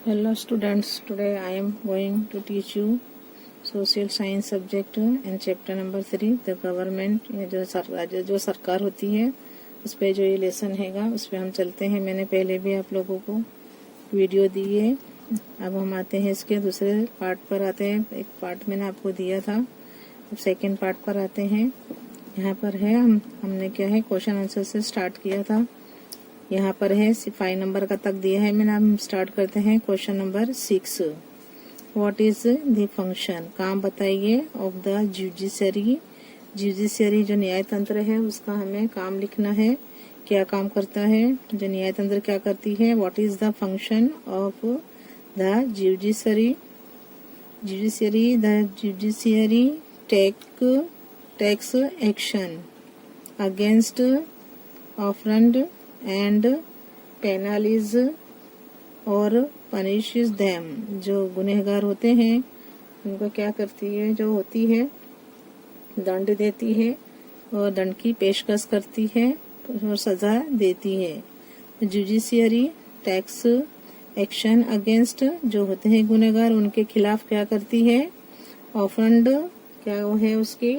Hello students, today I am going to teach you social science subject and chapter number 3 the government। ये जो सरकार होती है उस पे जो ये लेसन हैगा उस पे हम चलते हैं। मैंने पहले भी आप लोगों को वीडियो दी है। अब हम आते हैं इसके दूसरे पार्ट पर आते हैं। एक पार्ट मैंने आपको दिया था, अब सेकेंड पार्ट पर आते हैं। यहाँ पर है हमने क्या है क्वेश्चन आंसर से स्टार्ट किया था। यहाँ पर है 5 नंबर का तक दिया है मैंने। हम स्टार्ट करते हैं question number 6। What is the function, काम बताइए ऑफ द जुडिशरी। जुडिशरी जो न्याय तंत्र है उसका हमें काम लिखना है, क्या काम करता है, जो न्याय तंत्र क्या करती है। What is the function of the judiciary. The judiciary takes action against offend and penalise और पनिशेस देम। जो गुनहगार होते हैं उनको क्या करती है, जो होती है दंड देती है और दंड की पेशकश करती है और सजा देती है। जुडिशियरी टैक्स एक्शन अगेंस्ट, जो होते हैं गुनहगार उनके खिलाफ क्या करती है। ऑफेंड क्या वो है, उसकी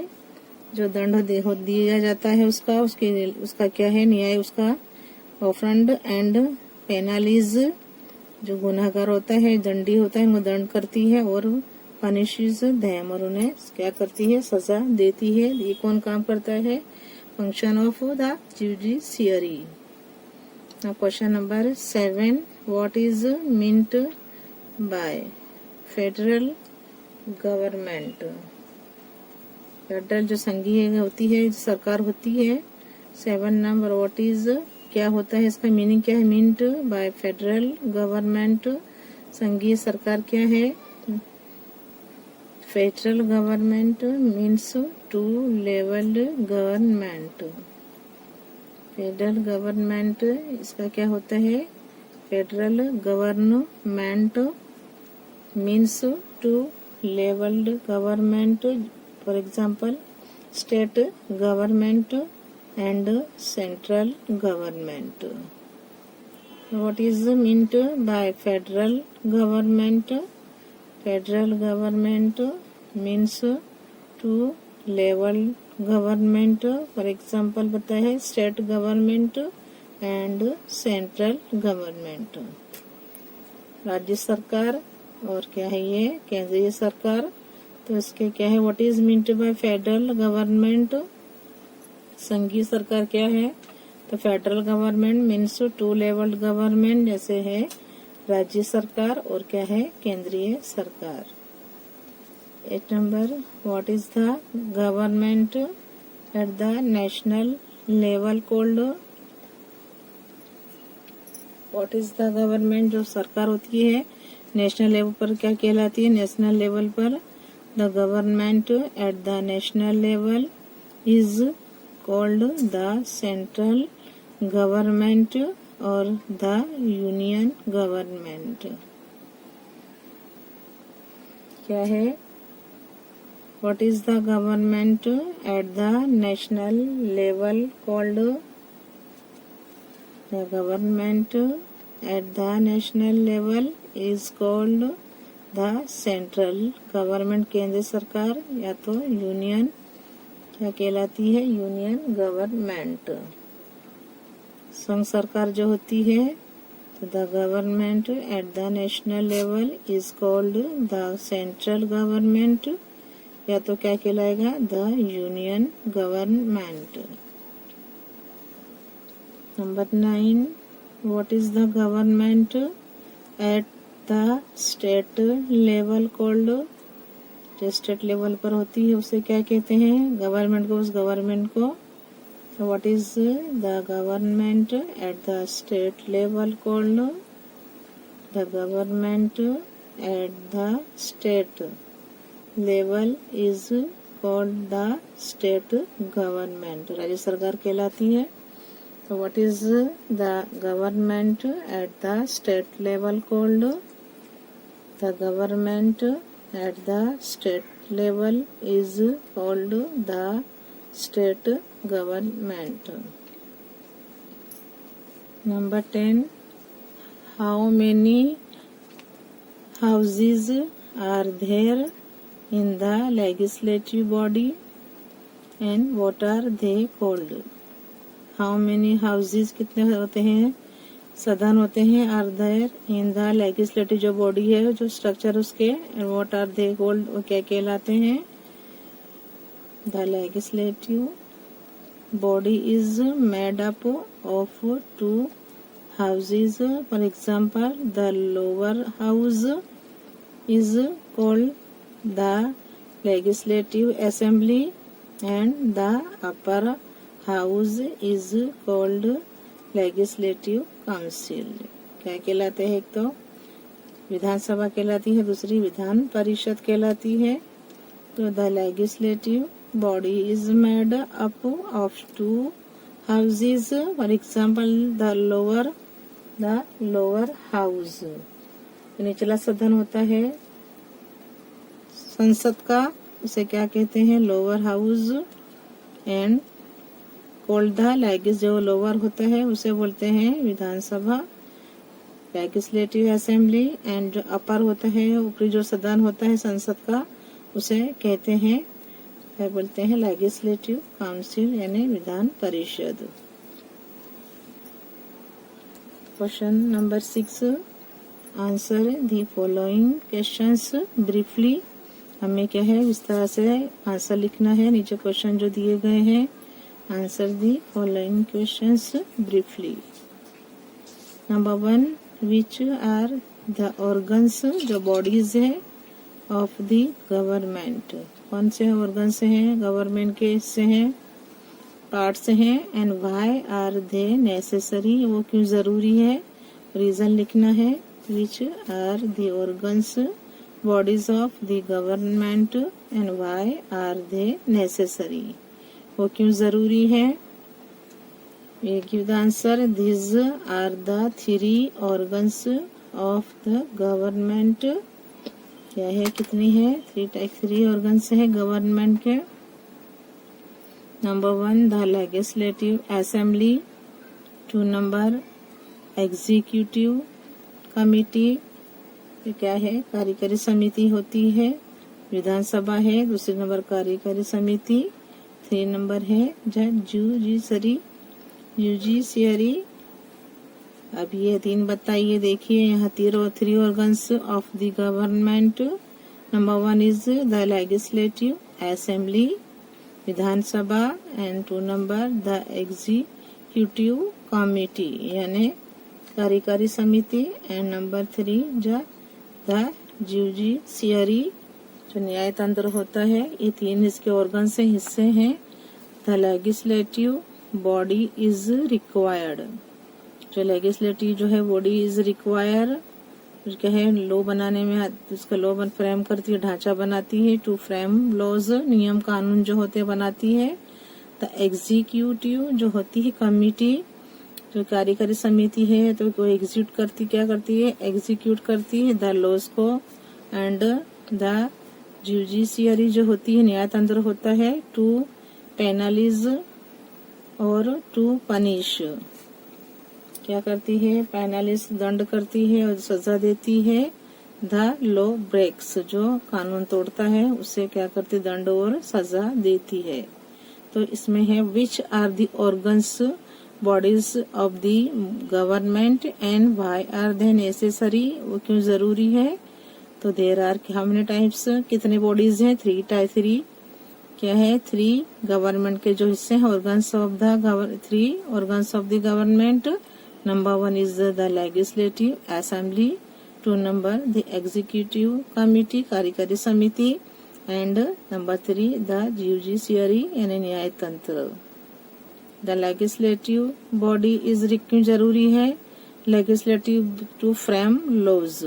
जो दंड दिया जाता है उसका क्या है न्याय उसका। ऑफेंड एंड पेनलाइज, जो गुनाहगार होता है दंडी होता है वो दंड करती है और पनिशेस देम, और उन्हें क्या करती है सजा देती है। ये कौन काम करता है, function of the judiciary. Question number 7, what is meant by federal government. Federal जो संघीय होती है सरकार होती है। 7 नंबर, व्हाट इज क्या होता है, इसका मीनिंग क्या है। मीन्ट बाय फेडरल गवर्नमेंट, संघीय सरकार क्या है। Federal government means two level government. Federal government इसका क्या होता है। Federal government means two level government, for example state government and central government. What is meant by federal government? Federal government means two level government, for example बता है state government and central government। राज्य सरकार और क्या है ये केंद्रीय सरकार। तो इसके क्या है, what is meant by federal government, संघीय सरकार क्या है। तो federal government means two level government, जैसे है राज्य सरकार और क्या है केंद्रीय सरकार। 8 number, what is the government at the national level called. What is the government, जो सरकार होती है नेशनल लेवल पर क्या कहलाती है। नेशनल लेवल पर the government at the national level is called the central government or the union government। क्या है, what is the government at the national level called। the government at the national level is called the central government, केंद्र सरकार, या तो union क्या कहलाती है, union government. संघ सरकार जो होती है तो the government at the national level is called the central government, या तो क्या कहलाएगा the union government. Number 9, what is the government at the state level called. जो स्टेट लेवल पर होती है उसे क्या कहते हैं, गवर्नमेंट को, उस गवर्नमेंट को। What is the government at the state level called. The government at the state level is called the state government, राज्य सरकार कहलाती है। तो what is the government at the state level called. The government at the state level is called the state government। Number 10, how many houses are there in the legislative body and what are they called? How many houses कितने होते हैं, सदन होते हैं, are there in the legislative जो body है, जो structure उसके, व्हाट आर दे कॉल्ड, वो क्या कहलाते हैं? The legislative body is made up of 2 houses. For example, the lower house is called the legislative assembly and the upper house is called legislative council. क्या कहलाते हैं? एक तो विधानसभा कहलाती है, दूसरी विधान परिषद कहलाती है. तो the legislative body is made up of 2 houses. For example, the lower house. निचला सदन होता है संसद का, उसे क्या कहते हैं? Lower house. And called the लेजिस, जो लोअर होता है उसे बोलते हैं विधानसभा, लेजिस्लेटिव असेंबली. एंड जो अपर होता है, ऊपरी जो सदन होता है संसद का, उसे कहते हैं, क्या बोलते हैं? लेजिस्लेटिव काउंसिल यानी Vidhan Parishad. Question number 6, answer the following questions briefly. हमें क्या है, इस तरह से आंसर लिखना है. नीचे क्वेश्चन जो दिए गए हैं, answer the following questions briefly. Number 1, which are the organs, जो बॉडीज है, ऑफ द गवर्नमेंट. कौन से ऑर्गन से हैं? गवर्नमेंट के इससे हैं, पार्ट से हैं. And why are they necessary, वो क्यों जरूरी है, रीजन लिखना है. Which are the organs bodies of the government and why are they necessary, वो क्यों जरूरी है. Give the answer. This are the 3 organs of the government. क्या है, कितनी है? 3 ऑर्गन्स है गवर्नमेंट के. Number 1, the legislative assembly. 2 number, executive committee. ये क्या है? कार्यकारी समिति होती है. विधानसभा है. दूसरे नंबर कार्यकारी समिति. 3 नंबर है जुडिशरी. अब ये 3 बताइए. देखिए यहाँ 3 organs of the government. Number 1 is the legislative assembly, Vidhan Sabha. And 2 number the executive committee यानी कार्यकारी समिति. एंड नंबर 3 द जुडिशरी, जो न्याय तंत्र होता है. ये 3 इसके ऑर्गन से हिस्से हैं. The legislative body is required, जो लेजिस्लेटिव जो है बॉडी इज रिक्वायर, क्या है, लॉ बनाने में उसका लॉ फ्रेम करती है, ढांचा बनाती है. टू फ्रेम लॉज, नियम कानून जो होते बनाती है. द एग्जीक्यूटिव जो होती है कमिटी, जो कार्यकारी समिति है, तो वो एग्जीक्यूट करती, क्या करती है, एग्जीक्यूट करती है द लॉज को. एंड द जुडिशरी जो होती है न्याय तंत्र होता है, टू पेनलाइज और टू पनिश. क्या करती है? पेनलाइज दंड करती है और सजा देती है. द लॉ ब्रेक्स, जो कानून तोड़ता है उसे क्या करती, दंड और सजा देती है. तो इसमें है which are the organs bodies of the government and why are they necessary, वो क्यों जरूरी है. तो there are how many types, कितने बॉडीज हैं? 3 क्या है? 3 गवर्नमेंट के जो हिस्से हैं, organs of the 3 organs of the government. Number 1 is the legislative assembly. 2 number the executive committee, कार्यकारी समिति. एंड नंबर 3 द जुडिशरी यानी न्याय तंत्र. द लेजिस्लेटिव बॉडी इज क्यों जरूरी है? Legislative to frame laws.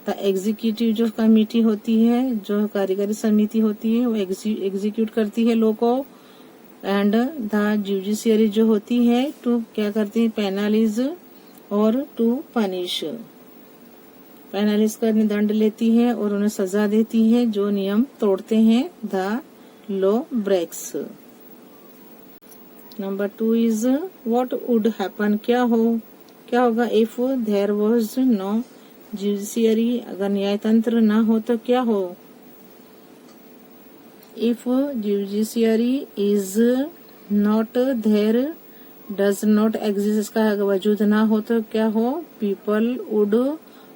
The executive जो कमिटी होती है, जो कार्यकारी समिति होती है, वो एग्जीक्यूट करती है लॉ को. एंड द जुडिशरी जो होती है, टू क्या करती है, पेनलाइज और टू पनिश. पेनलाइज करने दंड लेती है और उन्हें सजा देती है जो नियम तोड़ते हैं. The law breaks. Number 2 is what would happen, क्या होगा if there was no judiciary अगर न्याय तंत्र ना हो तो क्या हो? If judiciary is not there, does not exist, इसका वजूद ना हो तो क्या हो? People would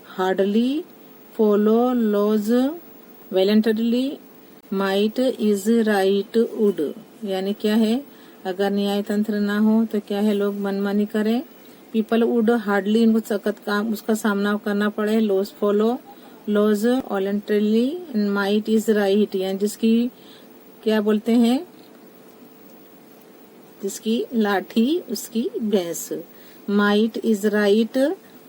hardly follow laws voluntarily, might is right would. यानी क्या है? अगर न्याय तंत्र ना हो तो क्या है? लोग मनमानी करें। पीपल वुड हार्डली, इनको सख्त काम उसका सामना करना पड़े। Laws follow laws voluntarily, might is right, यानी जिसकी क्या बोलते हैं, जिसकी लाठी उसकी भैंस। माइट इज राइट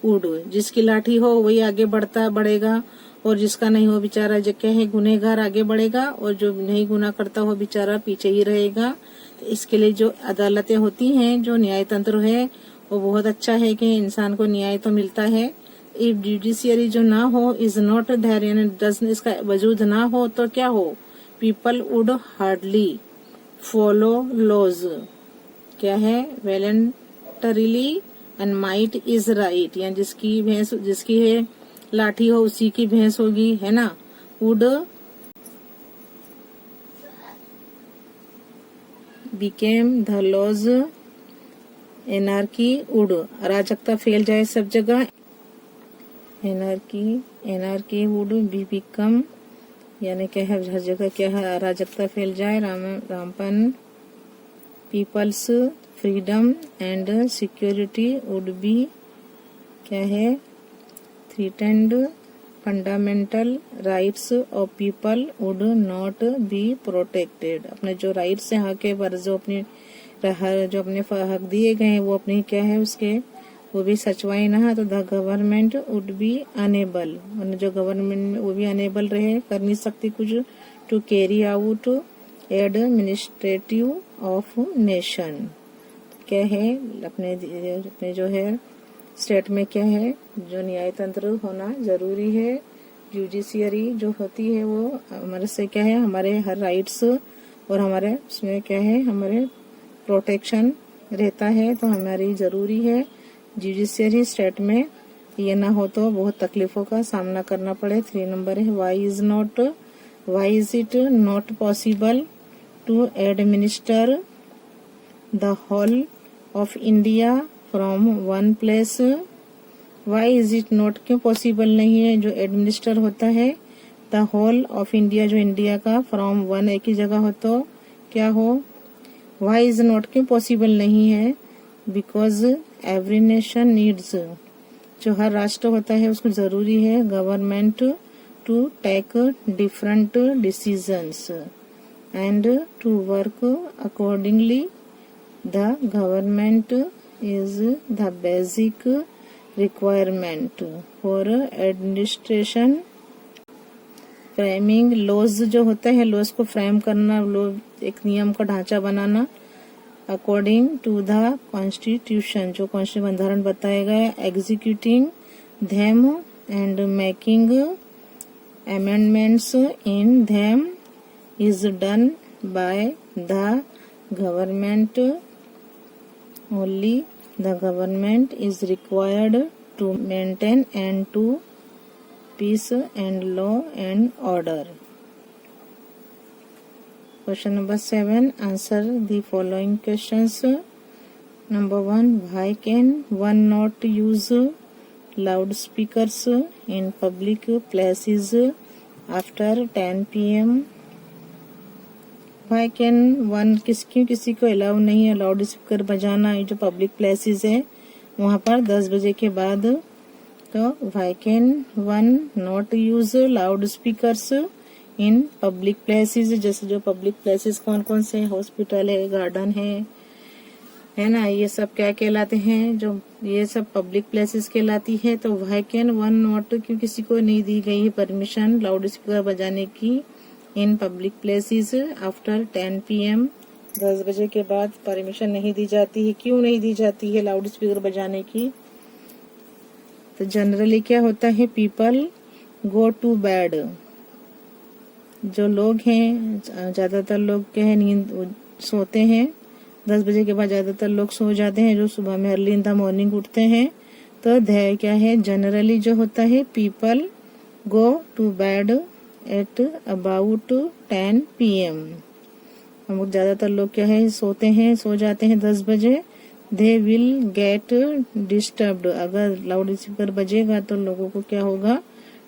वुड, जिसकी लाठी हो वही आगे बढ़ेगा, और जिसका नहीं हो बेचारा जो क्या है गुनहगार आगे बढ़ेगा, और जो नहीं गुनाह करता हो बेचारा पीछे ही रहेगा। तो इसके लिए जो अदालतें होती हैं, जो न्याय तंत्र है, वो बहुत अच्छा है कि इंसान को न्याय तो मिलता है। इफ जुडिशियरी जो ना हो, इज नॉट देयर, यानी डज, इसका वजूद ना हो तो क्या हो? People would hardly follow laws, क्या है? Voluntarily, and might is right, यानी जिसकी भैंस, जिसकी है लाठी हो उसी की भैंस होगी, है ना। Would became the laws, anarchy would, अराजकता फैल जाए सब जगह। एनार्की वुड बी बिकम, यानी क्या है? हर जगह क्या है? अराजकता फैल जाए। रामपन people's freedom and security would be, क्या है? Threatened, fundamental rights of people would not be protected, अपने जो राइट्स हैं, हक है, जो अपने हक दिए गए हैं वो अपने क्या है उसके वो भी सचवाई ना, तो the government would be unable, जो गवर्नमेंट वो भी अनेबल रहे, कर नहीं सकती कुछ, to carry out administrative of nation, क्या है? अपने जो है स्टेट में क्या है? जो न्याय तंत्र होना जरूरी है। जुडिशियरी जो होती है वो हमारे से क्या है? हमारे हर राइट्स और हमारे उसमें क्या है? हमारे प्रोटेक्शन रहता है, तो हमारी जरूरी है जुडिशियरी स्टेट में। ये ना हो तो बहुत तकलीफों का सामना करना पड़े। 3 नंबर है, why is it not possible to administer the whole of India from one place. Why is it not, क्यों पॉसिबल नहीं है जो एडमिनिस्टर होता है द होल ऑफ इंडिया, जो इंडिया का, फ्रॉम वन, एक ही जगह हो तो क्या हो? वाई इज नॉट, क्यों पॉसिबल नहीं है? बिकॉज एवरी नेशन नीड्स, जो हर राष्ट्र होता है उसको जरूरी है government to take different decisions and to work accordingly. The government is the basic requirement for administration। Framing laws जो होता है, लॉज को फ्रेम करना, एक नियम का ढांचा बनाना, अकॉर्डिंग टू द कॉन्स्टिट्यूशन, जो कॉन्स्टिट्यूशन बंधारण बताया गया, executing them and making amendments in them is done by the government only। the government is required to maintain and to peace and law and order। Question number 7, answer the following questions। Number 1, why can one not use loudspeakers in public places after 10 PM। Why can one, किसी को allow नहीं है loud speaker बजाना, जो public places है वहाँ पर 10 बजे के बाद। तो why can one not use loud speakers in public places, जैसे जो पब्लिक प्लेसेस कौन कौन से, हॉस्पिटल है, गार्डन है ना, ये सब क्या कहलाते हैं? जो ये सब पब्लिक प्लेसेस कहलाती है। तो why can one not, क्यों किसी को नहीं दी गई है परमिशन लाउड स्पीकर बजाने की इन पब्लिक प्लेसेस आफ्टर 10 PM, 10 बजे के बाद परमिशन नहीं दी जाती है। क्यों नहीं दी जाती है लाउड स्पीकर बजाने की? तो जनरली क्या होता है, पीपल गो टू बेड, जो लोग हैं ज्यादातर लोग क्या है नींद सोते हैं, 10 बजे के बाद ज्यादातर लोग सो जाते हैं, जो सुबह में अर्ली इन द मॉर्निंग उठते हैं। तो ध्याय क्या है, जनरली जो होता है people go to bed at about 10 PM। हम ज्यादातर लोग क्या है सोते हैं, सो जाते हैं 10 बजे। दे विल गेट डिस्टर्ब्ड, अगर लाउड स्पीकर बजेगा तो लोगों को क्या होगा,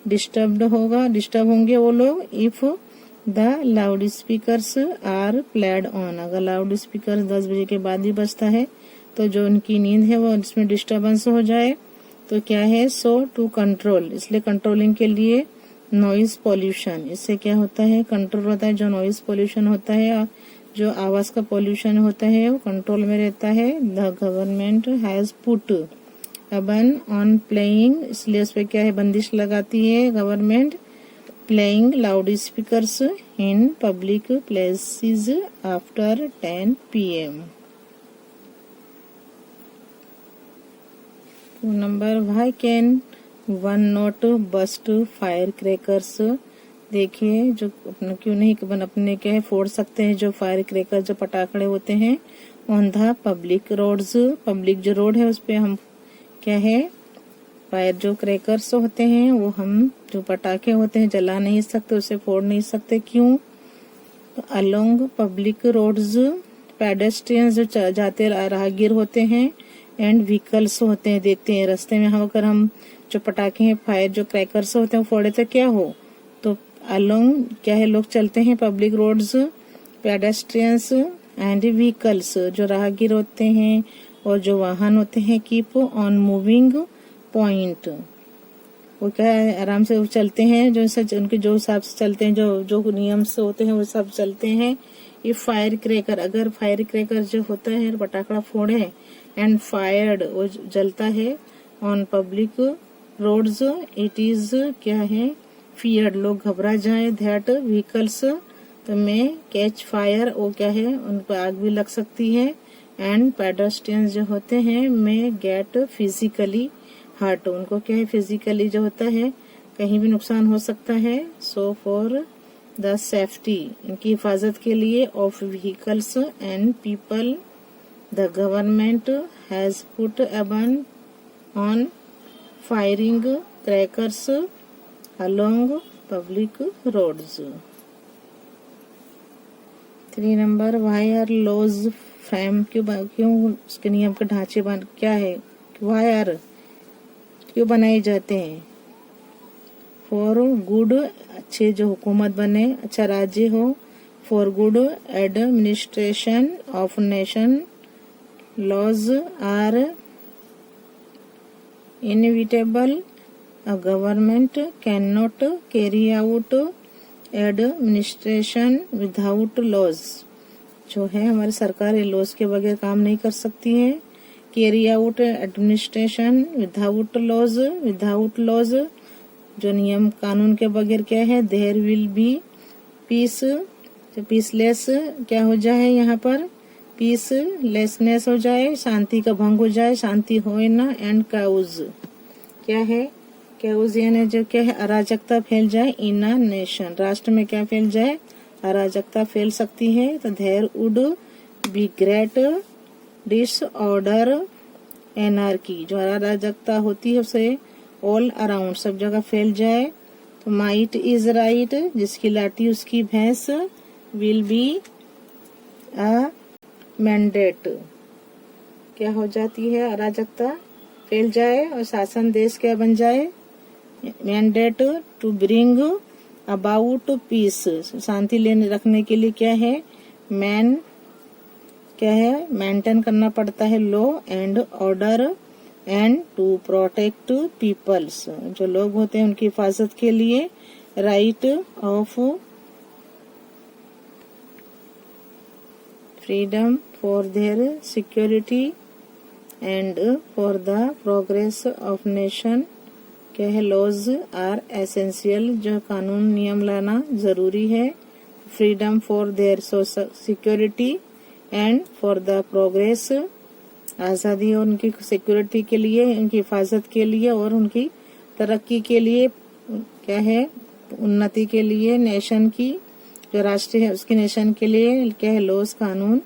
डिस्टर्ब होंगे वो लोग। If the loud speakers are played on, अगर लाउड स्पीकर 10 बजे के बाद ही बजता है तो जो उनकी नींद है वो इसमें डिस्टर्बेंस हो जाए तो क्या है, सो टू कंट्रोल, इसलिए कंट्रोलिंग के लिए नॉइज पॉल्यूशन, इससे क्या होता है, कंट्रोल होता है। जो नॉइज पॉल्यूशन होता है, जो आवाज का पॉल्यूशन होता है वो कंट्रोल में रहता है। The government has put a ban on playing, इसलिए उस पर क्या है, बंदिश लगाती है government, playing loud speakers in public places after 10 PM। Number, why can one not burst fire crackers, देखिए जो अपने क्यों नहीं अपने क्या है फोड़ सकते हैं जो फायर क्रैकर, जो पटाखड़े होते हैं on the public roads, public जो रोड है उस पे हम क्या है फायर जो क्रैकर्स होते हैं वो हम जो पटाखे होते हैं जला नहीं सकते, उसे फोड़ नहीं सकते। क्यों, तो अलोंग पब्लिक रोड्स पेडेस्ट्रियंस जो जाते राहगीर होते हैं एंड व्हीकल्स होते हैं, देखते हैं रास्ते में अगर हम जो पटाखे हैं फायर जो क्रैकर्स होते हैं फोड़े तो क्या हो, तो अलोंग क्या है लोग चलते हैं public roads, pedestrians and vehicles जो राहगीर होते हैं और जो वाहन होते हैं, कीप ऑन मूविंग पॉइंट, वो क्या है आराम से चलते हैं, जो उनके जो हिसाब से चलते हैं, जो जो नियम से होते हैं वो सब चलते हैं। ये फायर क्रैकर, अगर फायर क्रैकर जो होता है पटाखा फोड़े एंड फायर्ड वो जलता है on public roads, it is क्या है फियर्ड, लोग घबरा जाए, दैट व्हीकल्स तो में कैच फायर, वो क्या है उन पर आग भी लग सकती है। एंड पेडेस्ट्रियंस जो होते हैं में गेट फिजिकली हर्ट, उनको क्या है फिजिकली जो होता है कहीं भी नुकसान हो सकता है। सो फॉर द सेफ्टी, इनकी हिफाजत के लिए of vehicles and people, the government has put a ban on firing crackers along public roads. 3 number, why are laws frame, क्यों उसके नियम के ढांचे क्या है, व्हाई आर क्यों बनाए जाते हैं, फॉर गुड, अच्छे जो हुकूमत बने, अच्छा राज्य हो, for good administration of nation, laws are inevitable, a government cannot carry out administration without laws, जो है हमारी सरकार लॉज के बगैर काम नहीं कर सकती है। Carry out administration without laws, without laws जो नियम कानून के बगैर क्या है, there will be peace, peaceless क्या हो जाए यहाँ पर, पीसलेसनेस हो जाए, शांति का भंग हो जाए, शांति हो ना, एंड काउज क्या है, काउज यानी जो क्या है अराजकता फैल जाए, इन अ नेशन, राष्ट्र में क्या फैल जाए, अराजकता फैल सकती है। तो there would be great disorder anarchy, जो अराजकता होती है उसे ऑल अराउंड सब जगह फैल जाए। तो माइट इज राइट, जिसकी लाठी उसकी भैंस, विल बी अ मैंडेट, क्या हो जाती है अराजकता फैल जाए और शासन देश क्या बन जाए, mandate to bring about peace, शांति लेने रखने के लिए क्या है, मैन क्या है मेंटेन करना पड़ता है law and order, and to protect peoples, जो लोग होते हैं उनकी हिफाजत के लिए, right of freedom for their security and for the progress of nation, क्या है लॉज आर एसेंशियल, जो कानून नियम लाना जरूरी है, freedom for their security and for the progress, आजादी और उनकी सिक्योरिटी के लिए, उनकी हिफाजत के लिए और उनकी तरक्की के लिए, क्या है उन्नति के लिए, नेशन की जो राष्ट्र है उसकी नेशन के लिए क्या है लॉज कानून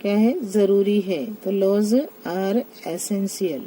क्या है जरूरी है। तो लॉज आर एसेंशियल।